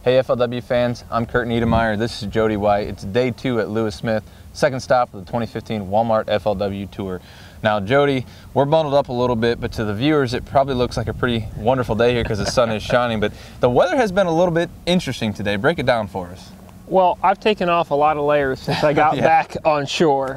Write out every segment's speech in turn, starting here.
Hey FLW fans, I'm Kurt Niedermeyer. This is Jody White. It's day 2 at Lewis Smith, second stop of the 2015 Walmart FLW Tour. Now Jody, we're bundled up a little bit, but to the viewers it probably looks like a pretty wonderful day here because the sun is shining, but the weather has been a little bit interesting today. Break it down for us. Well, I've taken off a lot of layers since I got back on shore.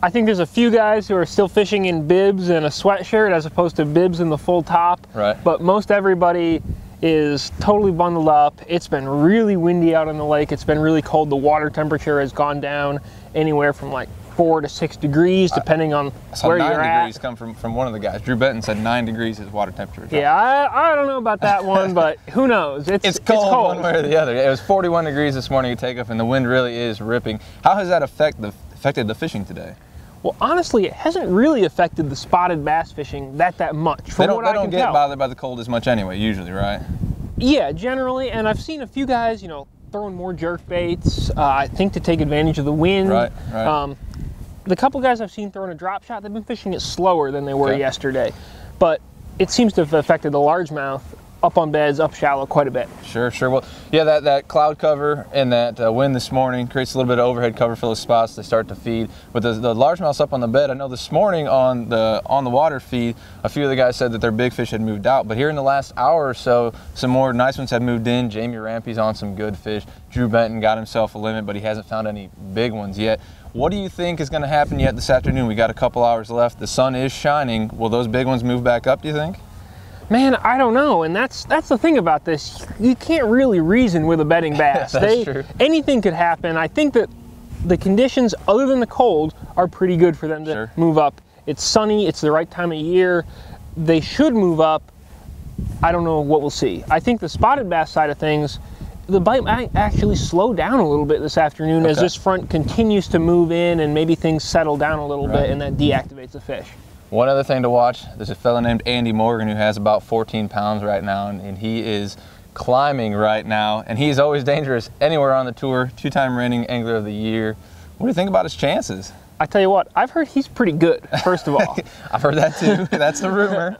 I think there's a few guys who are still fishing in bibs and a sweatshirt as opposed to bibs and the full top. Right. But most everybody is totally bundled up. It's been really windy out on the lake. It's been really cold. The water temperature has gone down anywhere from like 4 to 6 degrees, depending on where you're at. 9 degrees come from one of the guys. Drew Benton said 9 degrees is water temperature. Yeah, I don't know about that one, but who knows? It's cold one way or the other. It was 41 degrees this morning at takeoff, and the wind really is ripping. How has that affected the fishing today? Well, honestly, it hasn't really affected the spotted bass fishing that much. They don't get bothered by the cold as much anyway, usually, right? Yeah, generally, and I've seen a few guys, throwing more jerk baits, I think to take advantage of the wind. Right. The couple guys I've seen throwing a drop shot, they've been fishing it slower than they were yesterday. But it seems to have affected the largemouth up on beds, up shallow quite a bit. Sure. Well, yeah, that cloud cover and that wind this morning creates a little bit of overhead cover for those spots. They start to feed. But the largemouths up on the bed, I know this morning on the water feed, a few of the guys said that their big fish had moved out. But here in the last hour or so, some more nice ones have moved in. Jamie Rampy's on some good fish. Drew Benton got himself a limit, but he hasn't found any big ones yet. What do you think is going to happen yet this afternoon? We got a couple hours left. The sun is shining. Will those big ones move back up, do you think? Man, I don't know, and that's the thing about this. You can't really reason with a bedding bass. That's true. Anything could happen. I think that the conditions, other than the cold, are pretty good for them to move up. It's sunny, it's the right time of year. They should move up. I don't know what we'll see. I think the spotted bass side of things, the bite might actually slow down a little bit this afternoon as this front continues to move in and maybe things settle down a little bit, and that deactivates the fish. One other thing to watch, there's a fella named Andy Morgan who has about 14 pounds right now, and he is climbing right now, and he's always dangerous anywhere on the tour, 2-time reigning angler of the year. What do you think about his chances? I tell you what, I've heard he's pretty good, first of all. I've heard that too. That's the rumor.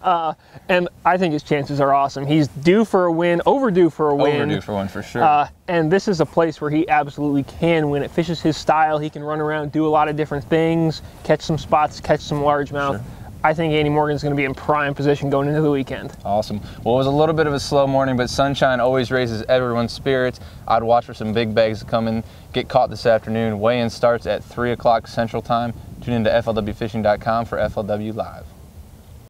And I think his chances are awesome. He's due for a win, overdue for a win. Overdue for one, for sure. And this is a place where he absolutely can win. It fishes his style. He can run around, do a lot of different things, catch some spots, catch some largemouth. Sure. I think Andy Morgan's going to be in prime position going into the weekend. Awesome. Well, it was a little bit of a slow morning, but sunshine always raises everyone's spirits. I'd watch for some big bags to come in, get caught this afternoon. Weigh-in starts at 3 o'clock Central Time. Tune into FLWfishing.com for FLW Live.